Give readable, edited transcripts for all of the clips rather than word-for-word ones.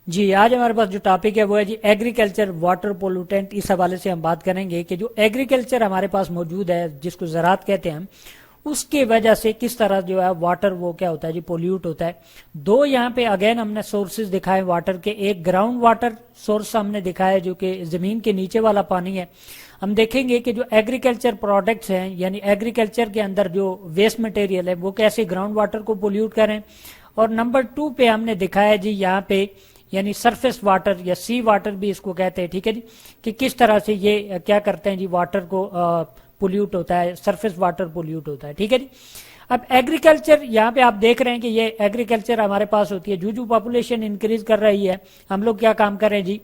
जी, आज हमारे पास जो टॉपिक है वो है जी एग्रीकल्चर वाटर पोल्यूटेंट। इस हवाले से हम बात करेंगे कि जो एग्रीकल्चर हमारे पास मौजूद है, जिसको ज़राअत कहते हैं हम, उसके वजह से किस तरह जो है वाटर वो क्या होता है जी, पोल्यूट होता है। दो यहाँ पे अगेन हमने सोर्सेज दिखाए वाटर के। एक ग्राउंड वाटर सोर्स हमने दिखाया जो कि ज़मीन के नीचे वाला पानी है। हम देखेंगे कि जो एग्रीकल्चर प्रोडक्ट्स हैं, यानी एग्रीकल्चर के अंदर जो वेस्ट मटेरियल है, वो कैसे ग्राउंड वाटर को पोल्यूट करें। और नंबर 2 पे हमने दिखाया जी यहाँ पे, यानी सरफेस वाटर या सी वाटर भी इसको कहते हैं, ठीक है जी, कि किस तरह से ये क्या करते हैं जी, वाटर को पोल्यूट होता है, सरफेस वाटर पोल्यूट होता है, ठीक है जी। अब एग्रीकल्चर यहाँ पे आप देख रहे हैं कि ये एग्रीकल्चर हमारे पास होती है, जो पॉपुलेशन इंक्रीज कर रही है, हम लोग क्या काम कर रहे हैं जी,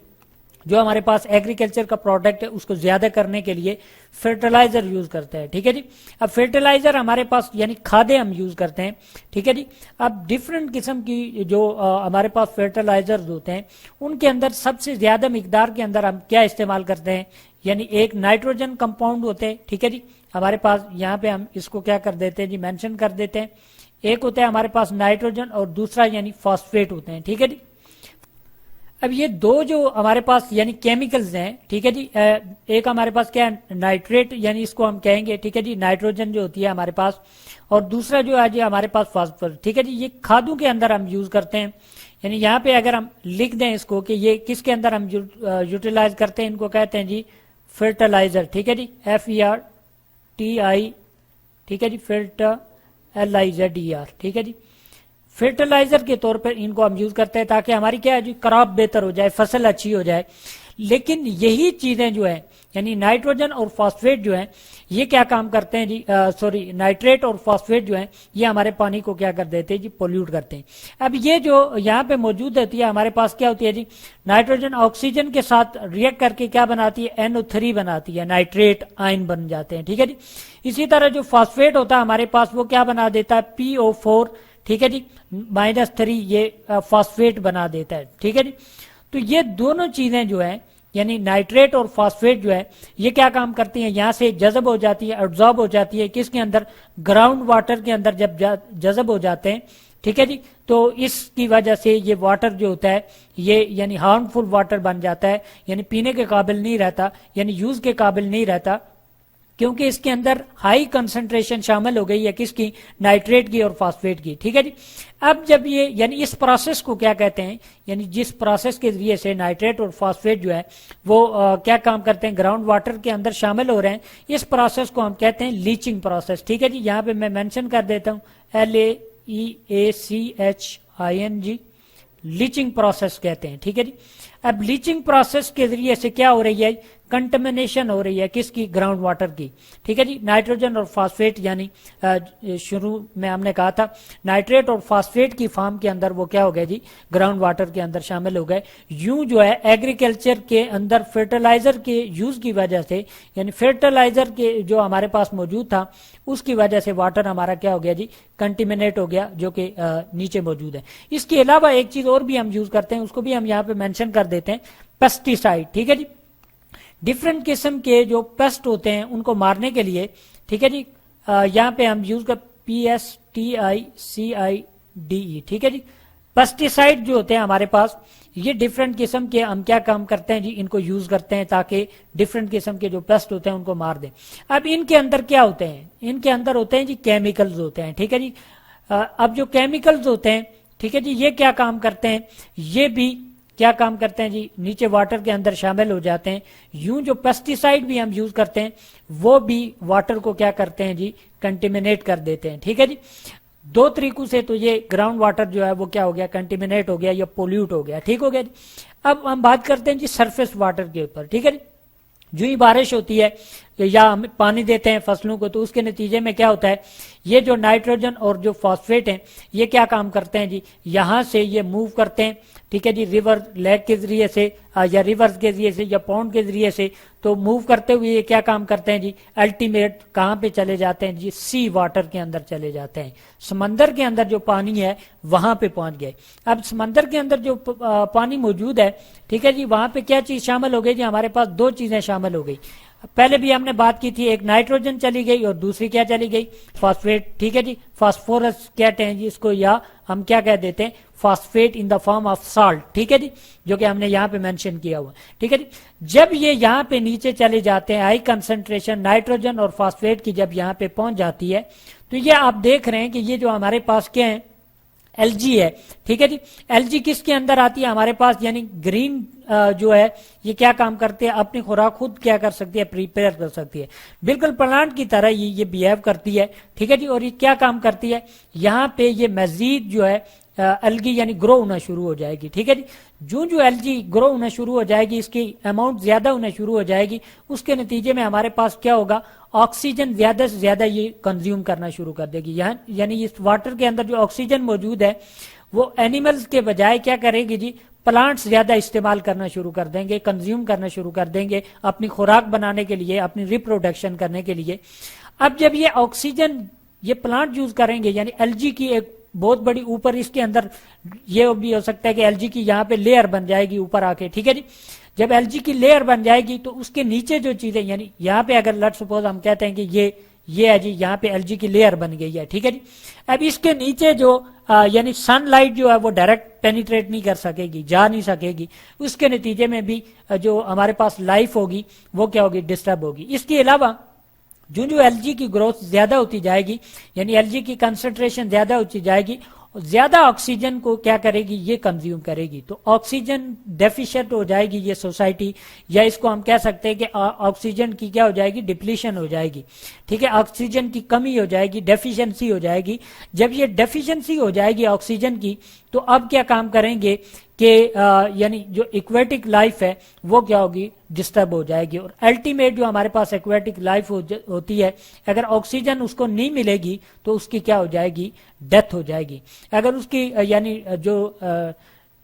जो हमारे पास एग्रीकल्चर का प्रोडक्ट है उसको ज्यादा करने के लिए फर्टिलाइजर यूज करते हैं, ठीक है जी। अब फर्टिलाइजर हमारे पास यानी खादें हम यूज करते हैं, ठीक है जी। अब डिफरेंट किस्म की जो हमारे पास फर्टिलाइजर्स होते हैं, उनके अंदर सबसे ज्यादा मिकदार के अंदर हम क्या इस्तेमाल करते हैं, यानी एक नाइट्रोजन कंपाउंड होते हैं, ठीक है जी। हमारे पास यहाँ पे हम इसको क्या कर देते हैं जी, मेंशन कर देते हैं। एक होता है हमारे पास नाइट्रोजन और दूसरा यानी फॉस्फेट होते हैं, ठीक है जी। अब ये दो जो हमारे पास यानी केमिकल्स हैं, ठीक है जी, एक हमारे पास क्या है नाइट्रेट, यानी इसको हम कहेंगे, ठीक है जी, नाइट्रोजन जो होती है हमारे पास, और दूसरा जो है जी हमारे पास फास्फोरस, ठीक है जी। ये खादों के अंदर हम यूज करते हैं। यानी यहाँ पे अगर हम लिख दें इसको कि ये किसके अंदर हम यूटिलाइज करते हैं, इनको कहते हैं जी फर्टिलाइजर, ठीक है जी, FERTI, ठीक है जी, FERTILIZER, ठीक है जी। फर्टिलाइजर के तौर पर इनको हम यूज करते हैं ताकि हमारी क्या है जी, क्रॉप बेहतर हो जाए, फसल अच्छी हो जाए। लेकिन यही चीजें जो है, यानी नाइट्रोजन और फॉस्फेट जो है, ये क्या काम करते हैं जी, सॉरी, नाइट्रेट और फॉस्फेट जो है, ये हमारे पानी को क्या कर देते हैं जी, पोल्यूट करते हैं। अब ये जो यहाँ पे मौजूद होती है हमारे पास क्या होती है जी, नाइट्रोजन ऑक्सीजन के साथ रिएक्ट करके क्या बनाती है, NO3 बनाती है, नाइट्रेट आयन बन जाते हैं, ठीक है जी। इसी तरह जो फॉस्फेट होता है हमारे पास, वो क्या बना देता है, PO4, ठीक है जी, -3 ये फॉस्फेट बना देता है, ठीक है जी। तो ये दोनों चीजें जो है, यानी नाइट्रेट और फॉस्फेट जो है, ये क्या काम करती हैं, यहां से जज़ब हो जाती है, एब्जॉर्ब हो जाती है, किसके अंदर, ग्राउंड वाटर के अंदर जब जज़ब हो जाते हैं, ठीक है जी। तो इसकी वजह से ये वाटर जो होता है, ये यानी हार्मफुल वाटर बन जाता है, यानी पीने के काबिल नहीं रहता, यानी यूज के काबिल नहीं रहता, क्योंकि इसके अंदर हाई कंसंट्रेशन शामिल हो गई है, किसकी, नाइट्रेट की और फास्फेट की, ठीक है जी। अब जब ये यानी इस प्रोसेस को क्या कहते हैं, यानी जिस प्रोसेस के जरिए से नाइट्रेट और फास्फेट जो है वो क्या काम करते हैं, ग्राउंड वाटर के अंदर शामिल हो रहे हैं, इस प्रोसेस को हम कहते हैं लीचिंग प्रोसेस, ठीक है जी। यहाँ पे मैं मेंशन कर देता हूँ LAEACHING, लीचिंग प्रोसेस कहते हैं, ठीक है जी। अब लीचिंग प्रोसेस के जरिए से क्या हो रही है, कंटेमिनेशन हो रही है, किसकी, ग्राउंड वाटर की, ठीक है जी। नाइट्रोजन और फास्फेट, यानी शुरू में हमने कहा था नाइट्रेट और फास्फेट की फॉर्म के अंदर वो क्या हो गए जी, ग्राउंड वाटर के अंदर शामिल हो गए। यूं जो है एग्रीकल्चर के अंदर फर्टिलाइजर के यूज की वजह से, यानी फर्टिलाइजर के जो हमारे पास मौजूद था, उसकी वजह से वाटर हमारा क्या हो गया जी, कंटिमिनेट हो गया, जो कि नीचे मौजूद है। इसके अलावा एक चीज और भी हम यूज करते हैं, उसको भी हम यहाँ पे मेंशन कर देते हैं, पेस्टिसाइड, ठीक है जी। डिफरेंट किस्म के जो पेस्ट होते हैं उनको मारने के लिए, ठीक है जी, यहाँ पे हम यूज कर PESTICIDE, ठीक है जी। पेस्टिसाइड जो होते हैं हमारे पास, ये डिफरेंट किस्म के हम क्या काम करते हैं जी, इनको यूज करते हैं ताकि डिफरेंट किस्म के जो पेस्ट होते हैं उनको मार दें। अब इनके अंदर क्या होते हैं, इनके अंदर होते हैं जी केमिकल्स होते हैं, ठीक है जी। अब जो केमिकल्स होते हैं, ठीक है जी, ये क्या काम करते हैं, ये भी क्या काम करते हैं जी, नीचे वाटर के अंदर शामिल हो जाते हैं। यूं जो पेस्टिसाइड भी हम यूज करते हैं, वो भी वाटर को क्या करते हैं जी, कंटेमिनेट कर देते हैं, ठीक है जी। दो तरीकों से तो ये ग्राउंड वाटर जो है वो क्या हो गया, कंटेमिनेट हो गया या पोल्यूट हो गया, ठीक हो गया जी। अब हम बात करते हैं जी सरफेस वाटर के ऊपर, ठीक है जी। जो ही बारिश होती है या हम पानी देते हैं फसलों को, तो उसके नतीजे में क्या होता है, ये जो नाइट्रोजन और जो फॉस्फेट हैं, ये क्या काम करते हैं जी, यहां से ये मूव करते हैं, ठीक है जी, रिवर लेक के जरिए से या रिवर्स के जरिए से या पॉन्ड के जरिए से, तो मूव करते हुए ये क्या काम करते हैं जी, अल्टीमेट कहाँ पे चले जाते हैं जी, सी वाटर के अंदर चले जाते हैं। समंदर के अंदर जो पानी है वहां पे पहुंच गए। अब समंदर के अंदर जो पानी मौजूद है, ठीक है जी, वहां पे क्या चीज शामिल हो गई जी, हमारे पास दो चीजें शामिल हो गई। पहले भी हमने बात की थी, एक नाइट्रोजन चली गई और दूसरी क्या चली गई, फॉस्फेट। ठीक है जी, फास्फोरस कहते हैं जी इसको, या हम क्या कह देते हैं, phosphate in the form of salt. ठीक है जी, जो कि हमने यहाँ पे मेंशन किया हुआ। ठीक है जी, जब ये यहाँ पे नीचे चले जाते हैं, हाई कंसंट्रेशन नाइट्रोजन और फॉस्फेट की जब यहाँ पे पहुंच जाती है, तो ये आप देख रहे हैं कि ये जो हमारे पास क्या है, एलजी है। ठीक है जी, एलजी किसके अंदर आती है हमारे पास, यानी ग्रीन जो है ये क्या काम करते हैं, अपनी खुराक खुद क्या कर सकती है, प्रिपेयर कर सकती है, बिल्कुल प्लांट की तरह ये बिहेव करती है। ठीक है जी, और ये क्या काम करती है, यहाँ पे ये मजीद जो है एल्गी यानी ग्रो होना शुरू हो जाएगी। ठीक है जी, जो एल्गी ग्रो होना शुरू हो जाएगी, इसकी अमाउंट ज्यादा होना शुरू हो जाएगी, उसके नतीजे में हमारे पास क्या होगा, ऑक्सीजन ज्यादा से ज्यादा ये कंज्यूम करना शुरू कर देगी। यहाँ यानी इस वाटर के अंदर जो ऑक्सीजन मौजूद है वो एनिमल्स के बजाय क्या करेगी जी, प्लांट्स ज्यादा इस्तेमाल करना शुरू कर देंगे, कंज्यूम करना शुरू कर देंगे अपनी खुराक बनाने के लिए, अपनी रिप्रोडक्शन करने के लिए। अब जब ये ऑक्सीजन ये प्लांट यूज करेंगे, यानी एलजी की एक बहुत बड़ी ऊपर इसके अंदर ये भी हो सकता है कि एलजी की यहाँ पे लेयर बन जाएगी ऊपर आके। ठीक है जी, जब एलजी की लेयर बन जाएगी तो उसके नीचे जो चीजें, यानी यहाँ पे अगर लेट्स सपोज हम कहते हैं कि ये है जी, यहाँ पे एलजी की लेयर बन गई है। ठीक है जी, अब इसके नीचे जो यानी सनलाइट जो है वो डायरेक्ट पेनिट्रेट नहीं कर सकेगी, जा नहीं सकेगी, उसके नतीजे में भी जो हमारे पास लाइफ होगी वो क्या होगी, डिस्टर्ब होगी। इसके अलावा जो एलजी की ग्रोथ ज्यादा होती जाएगी, यानी एलजी की कंसंट्रेशन ज्यादा होती जाएगी, ज्यादा ऑक्सीजन को क्या करेगी, ये कंज्यूम करेगी, तो ऑक्सीजन डेफिशिएंट हो जाएगी ये सोसाइटी, या इसको हम कह सकते हैं कि ऑक्सीजन की क्या हो जाएगी, डिप्लीशन हो जाएगी। ठीक है, ऑक्सीजन की कमी हो जाएगी, डेफिशिएंसी हो जाएगी। जब ये डेफिशिएंसी हो जाएगी ऑक्सीजन की, तो अब क्या काम करेंगे कि यानी जो एक्वेटिक लाइफ है वो क्या होगी, डिस्टर्ब हो जाएगी। और अल्टीमेट जो हमारे पास एक्वेटिक लाइफ होती है, अगर ऑक्सीजन उसको नहीं मिलेगी तो उसकी क्या हो जाएगी, डेथ हो जाएगी। अगर उसकी यानी जो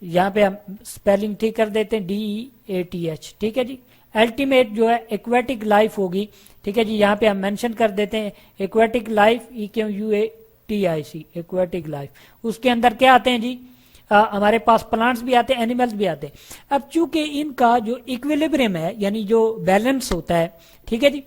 यहाँ पे हम स्पेलिंग ठीक कर देते हैं, DEATH। ठीक है जी, अल्टीमेट जो है एक्वेटिक लाइफ होगी। ठीक है जी, यहाँ पे हम मेंशन कर देते हैं aquatic life, EQUATIC, aquatic life. उसके अंदर क्या आते हैं जी, हमारे पास प्लांट्स भी आते हैं, एनिमल्स भी आते हैं। अब चूंकि इनका जो इक्विलिब्रियम है, यानी जो बैलेंस होता है, ठीक है जी,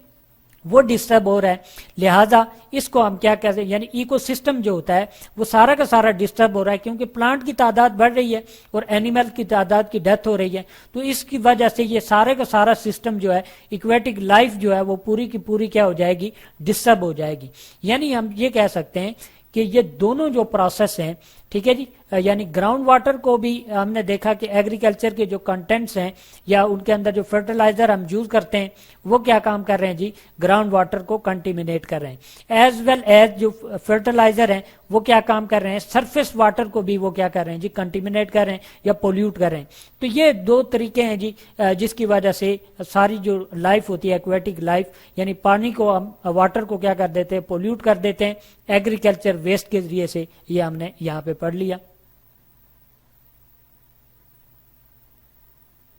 वो डिस्टर्ब हो रहा है, लिहाजा इसको हम क्या कहते हैं, यानी इकोसिस्टम जो होता है वो सारा का सारा डिस्टर्ब हो रहा है, क्योंकि प्लांट की तादाद बढ़ रही है और एनिमल की तादाद की डेथ हो रही है। तो इसकी वजह से ये सारे का सारा सिस्टम जो है, इक्वेटिक लाइफ जो है वो पूरी की पूरी क्या हो जाएगी, डिस्टर्ब हो जाएगी। यानी हम ये कह सकते हैं कि ये दोनों जो प्रोसेस हैं, ठीक है जी, यानी ग्राउंड वाटर को भी हमने देखा कि एग्रीकल्चर के जो कंटेंट्स हैं या उनके अंदर जो फर्टिलाइजर हम यूज करते हैं वो क्या काम कर रहे हैं जी, ग्राउंड वाटर को कंटिमिनेट कर रहे हैं। एज वेल एज जो फर्टिलाइजर हैं वो क्या काम कर रहे हैं, सरफेस वाटर को भी वो क्या कर रहे हैं जी, कंटिमिनेट कर रहे हैं या पोल्यूट कर रहे हैं। तो ये दो तरीके हैं जी जिसकी वजह से सारी जो लाइफ होती है, एक्वेटिक लाइफ, यानी पानी को हम वाटर को क्या कर देते हैं, पोल्यूट कर देते हैं एग्रीकल्चर वेस्ट के जरिए से। ये हमने यहाँ पे पढ़ लिया।